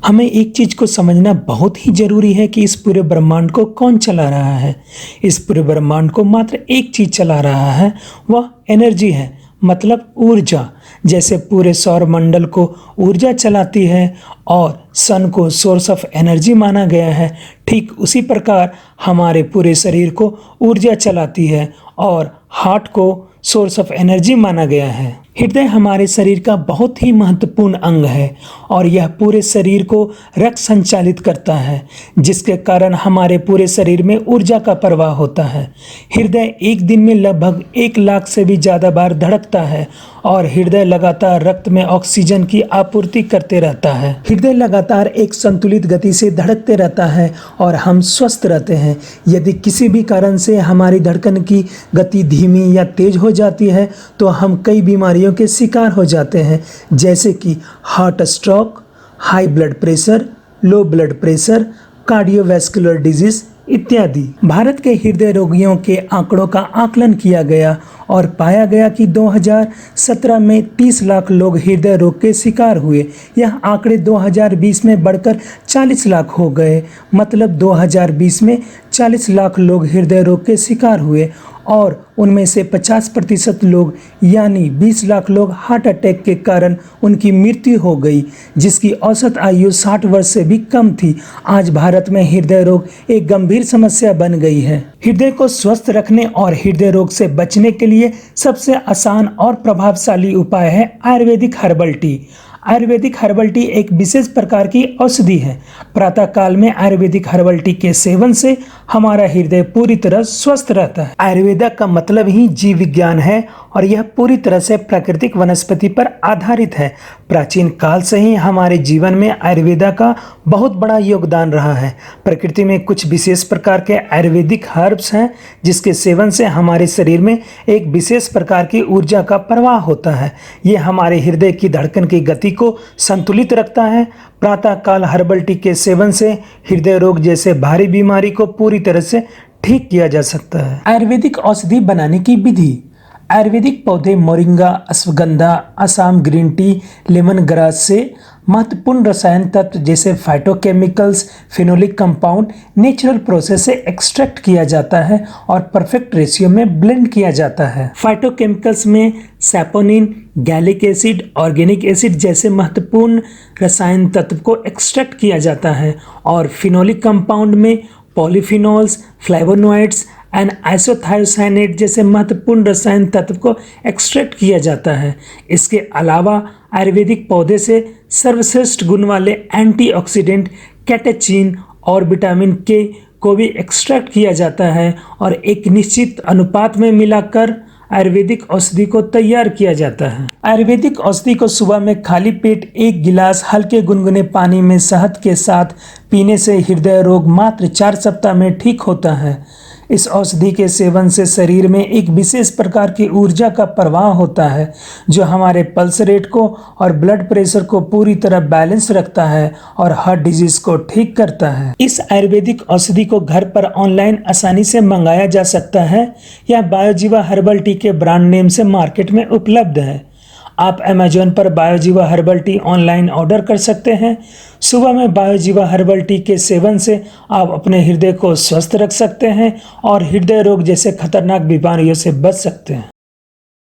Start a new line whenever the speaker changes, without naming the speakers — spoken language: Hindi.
हमें एक चीज़ को समझना बहुत ही ज़रूरी है कि इस पूरे ब्रह्मांड को कौन चला रहा है। इस पूरे ब्रह्मांड को मात्र एक चीज़ चला रहा है, वह एनर्जी है, मतलब ऊर्जा। जैसे पूरे सौर मंडल को ऊर्जा चलाती है और सन को सोर्स ऑफ एनर्जी माना गया है, ठीक उसी प्रकार हमारे पूरे शरीर को ऊर्जा चलाती है और हार्ट को सोर्स ऑफ एनर्जी माना गया है। हृदय हमारे शरीर का बहुत ही महत्वपूर्ण अंग है और यह पूरे शरीर को रक्त संचालित करता है, जिसके कारण हमारे पूरे शरीर में ऊर्जा का प्रवाह होता है। हृदय एक दिन में लगभग 1 लाख से भी ज़्यादा बार धड़कता है और हृदय लगातार रक्त में ऑक्सीजन की आपूर्ति करते रहता है। हृदय लगातार एक संतुलित गति से धड़कते रहता है और हम स्वस्थ रहते हैं। यदि किसी भी कारण से हमारी धड़कन की गति धीमी या तेज हो जाती है तो हम कई बीमारियों के शिकार हो जाते हैं, जैसे कि heart stroke, high blood pressure, low blood pressure, cardiovascular disease इत्यादि। भारत के हृदय रोगियों के आंकड़ों का आकलन किया गया और पाया गया कि 2017 में 30 लाख लोग हृदय रोग के शिकार हुए। यह आंकड़े 2020 में बढ़कर 40 लाख हो गए, मतलब 2020 में 40 लाख लोग हृदय रोग के शिकार हुए और उनमें से 50% लोग यानी 20 लाख लोग हार्ट अटैक के कारण उनकी मृत्यु हो गई, जिसकी औसत आयु 60 वर्ष से भी कम थी। आज भारत में हृदय रोग एक गंभीर समस्या बन गई है। हृदय को स्वस्थ रखने और हृदय रोग से बचने के लिए सबसे आसान और प्रभावशाली उपाय है Ayurvedic herbal tea. Ayurvedic herbal tea एक विशेष प्रकार की औषधि है। प्रातः काल में आयुर्वेदिक हर्बल टी के सेवन से हमारा हृदय पूरी तरह स्वस्थ रहता है। आयुर्वेदा का मतलब ही जीव विज्ञान है और यह पूरी तरह से प्राकृतिक वनस्पति पर आधारित है। प्राचीन काल से ही हमारे जीवन में आयुर्वेदा का बहुत बड़ा योगदान रहा है। प्रकृति में कुछ विशेष प्रकार के आयुर्वेदिक हर्ब्स हैं, जिसके सेवन से हमारे शरीर में एक विशेष प्रकार की ऊर्जा का प्रवाह होता है। ये हमारे हृदय की धड़कन की गति को संतुलित रखता है। प्रातः काल हर्बल टी के सेवन से हृदय रोग जैसे भारी बीमारी को पूरी तरह से ठीक किया जा सकता है। आयुर्वेदिक औषधि बनाने की विधि। आयुर्वेदिक पौधे moringa, ashwagandha, Assam green tea, lemon grass से महत्वपूर्ण रसायन तत्व जैसे phytochemicals, phenolic compound natural process से एक्सट्रैक्ट किया जाता है और परफेक्ट रेशियो में ब्लेंड किया जाता है। फाइटोकेमिकल्स में saponin, gallic acid, organic acid जैसे महत्वपूर्ण रसायन तत्व को एक्सट्रैक्ट किया जाता है और फिनोलिक कंपाउंड में पॉलीफिनॉल्स, फ्लेवोनॉइड्स एंड आइसोथायोसाइनेट जैसे महत्वपूर्ण रसायन तत्व को एक्सट्रैक्ट किया जाता है। इसके अलावा आयुर्वेदिक पौधे से सर्वश्रेष्ठ गुण वाले एंटीऑक्सीडेंट कैटेचिन और विटामिन के को भी एक्सट्रैक्ट किया जाता है और एक निश्चित अनुपात में मिलाकर आयुर्वेदिक औषधि को तैयार किया जाता है। आयुर्वेदिक औषधि को सुबह में खाली पेट 1 गिलास हल्के गुनगुने पानी में शहद के साथ पीने से हृदय रोग मात्र 4 सप्ताह में ठीक होता है। इस औषधि के सेवन से शरीर में एक विशेष प्रकार की ऊर्जा का प्रवाह होता है, जो हमारे पल्स रेट को और ब्लड प्रेशर को पूरी तरह बैलेंस रखता है और हार्ट डिजीज को ठीक करता है। इस आयुर्वेदिक औषधि को घर पर ऑनलाइन आसानी से मंगाया जा सकता है। यह बायोजीवा हर्बल टी के ब्रांड नेम से मार्केट में उपलब्ध है। आप अमेजोन पर बायोजीवा हर्बल टी ऑनलाइन ऑर्डर कर सकते हैं। सुबह में बायोजीवा हर्बल टी के सेवन से आप अपने हृदय को स्वस्थ रख सकते हैं और हृदय रोग जैसे खतरनाक बीमारियों से बच सकते हैं।